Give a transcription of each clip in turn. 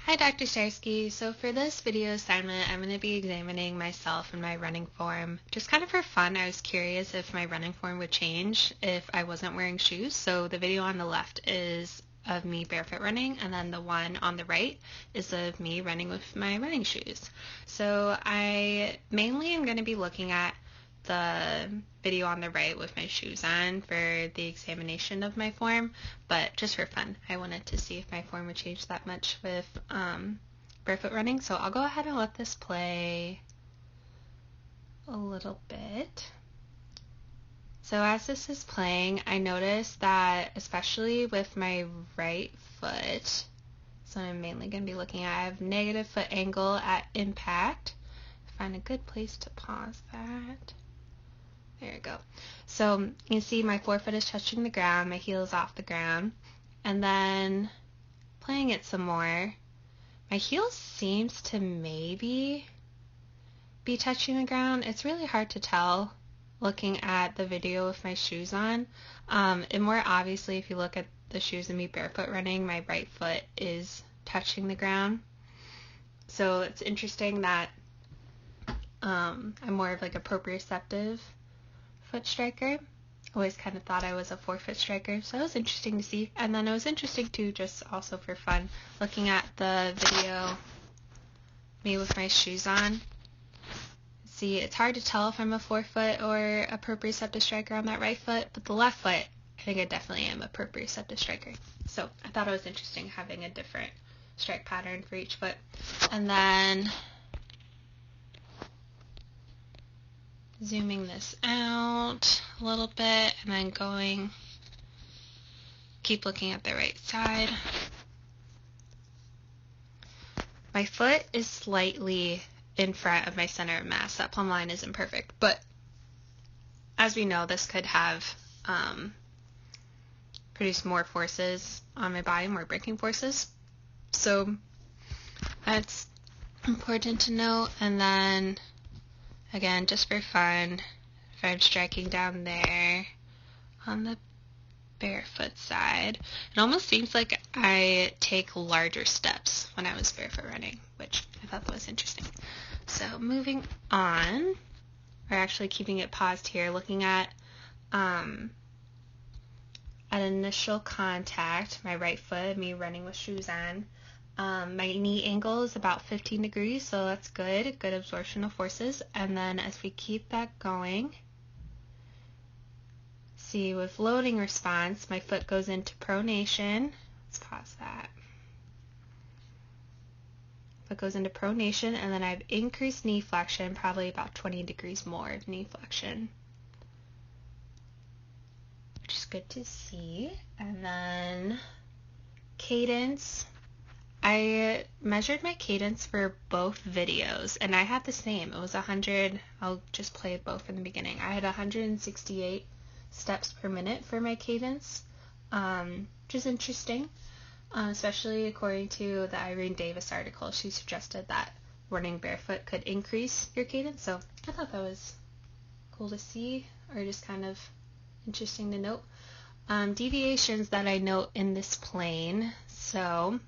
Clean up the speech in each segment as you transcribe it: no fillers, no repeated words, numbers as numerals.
Hi Dr. Starsky. So for this video assignment, I'm going to be examining myself and my running form. Just kind of for fun, I was curious if my running form would change if I wasn't wearing shoes. So the video on the left is of me barefoot running, and then the one on the right is of me running with my running shoes. So I mainly am going to be looking at the video on the right with my shoes on for the examination of my form, but just for fun, I wanted to see if my form would change that much with barefoot running. So I'll go ahead and let this play a little bit. So as this is playing, I noticed that especially with my right foot, so I'm mainly going to be looking at, I have negative foot angle at impact. Find a good place to pause that. There we go. So you can see my forefoot is touching the ground, my heel is off the ground, and then playing it some more, my heel seems to maybe be touching the ground. It's really hard to tell looking at the video with my shoes on. And more obviously, if you look at the shoes of me barefoot running, my right foot is touching the ground. So it's interesting that I'm more of like a proprioceptive foot striker. Always kind of thought I was a forefoot striker, so that was interesting to see. And then it was interesting too, just also for fun, looking at the video me with my shoes on. See, it's hard to tell if I'm a forefoot or a proprioceptive striker on that right foot, but the left foot, I think I definitely am a proprioceptive striker. So I thought it was interesting having a different strike pattern for each foot. And then zooming this out a little bit, and then keep looking at the right side. My foot is slightly in front of my center of mass. That plumb line isn't perfect, but as we know, this could have produced more forces on my body, more braking forces. So that's important to note. And then again, just for fun, if I'm striking down there on the barefoot side, it almost seems like I take larger steps when I was barefoot running, which I thought that was interesting. So moving on, we're actually keeping it paused here, looking at initial contact, my right foot, me running with shoes on. My knee angle is about 15 degrees, so that's good absorption of forces. And then as we keep that going, see with loading response, my foot goes into pronation. Let's pause that. Foot goes into pronation, and then I have increased knee flexion, probably about 20 degrees more of knee flexion, which is good to see. And then cadence. I measured my cadence for both videos, and I had the same. It was 100. I'll just play both in the beginning. I had 168 steps per minute for my cadence, which is interesting, especially according to the Irene Davis article. She suggested that running barefoot could increase your cadence, so I thought that was cool to see, or just kind of interesting to note. Deviations that I note in this plane. So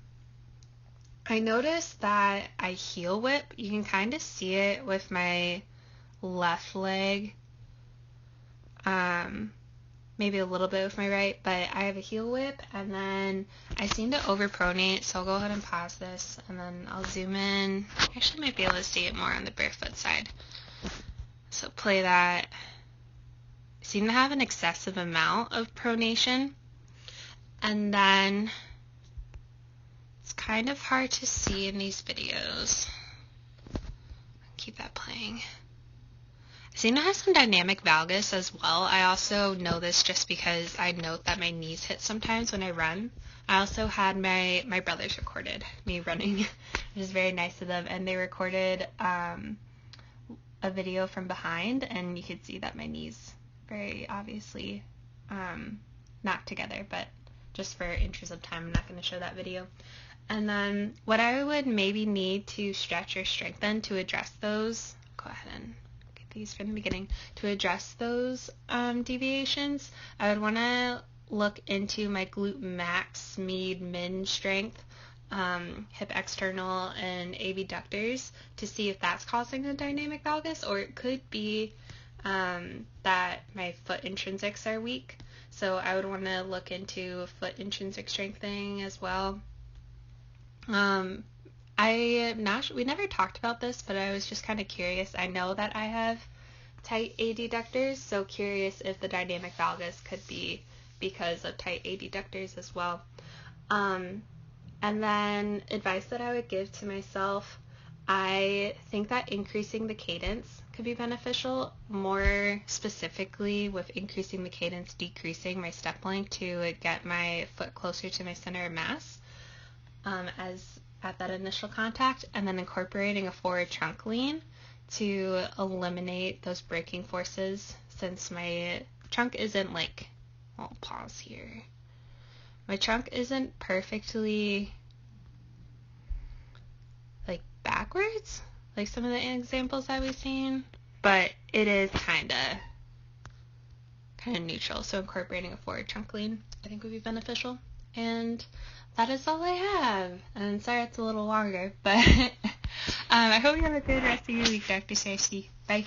I noticed that I heel whip. You can kind of see it with my left leg, maybe a little bit with my right, but I have a heel whip, and then I seem to overpronate, so I'll go ahead and pause this, and then I'll zoom in. I actually might be able to see it more on the barefoot side. So play that. I seem to have an excessive amount of pronation, and then it's kind of hard to see in these videos. Keep that playing. I seem to have some dynamic valgus as well. I also know this just because I note that my knees hit sometimes when I run. I also had my brothers recorded me running, which is very nice of them, and they recorded a video from behind, and you could see that my knees very obviously knocked together, but just for interest of time, I'm not going to show that video. And then what I would maybe need to stretch or strengthen to address those, go ahead and get these from the beginning, to address those deviations, I would want to look into my glute max, med, min strength. hip external and abductors to see if that's causing a dynamic valgus, or it could be that my foot intrinsics are weak. So I would want to look into foot intrinsic strengthening as well. We never talked about this, but I was just kind of curious. I know that I have tight adductors, so curious if the dynamic valgus could be because of tight adductors as well. And then advice that I would give to myself, I think that increasing the cadence could be beneficial, more specifically with increasing the cadence, decreasing my step length to get my foot closer to my center of mass as at that initial contact, and then incorporating a forward trunk lean to eliminate those braking forces, since my trunk isn't I'll pause here. My trunk isn't perfectly backwards, like some of the examples that we've seen, but it is kind of neutral. So incorporating a forward trunk lean, I think, would be beneficial. And that is all I have. And sorry it's a little longer, but I hope you have a good rest of your week, Dr. Sarsi. Bye.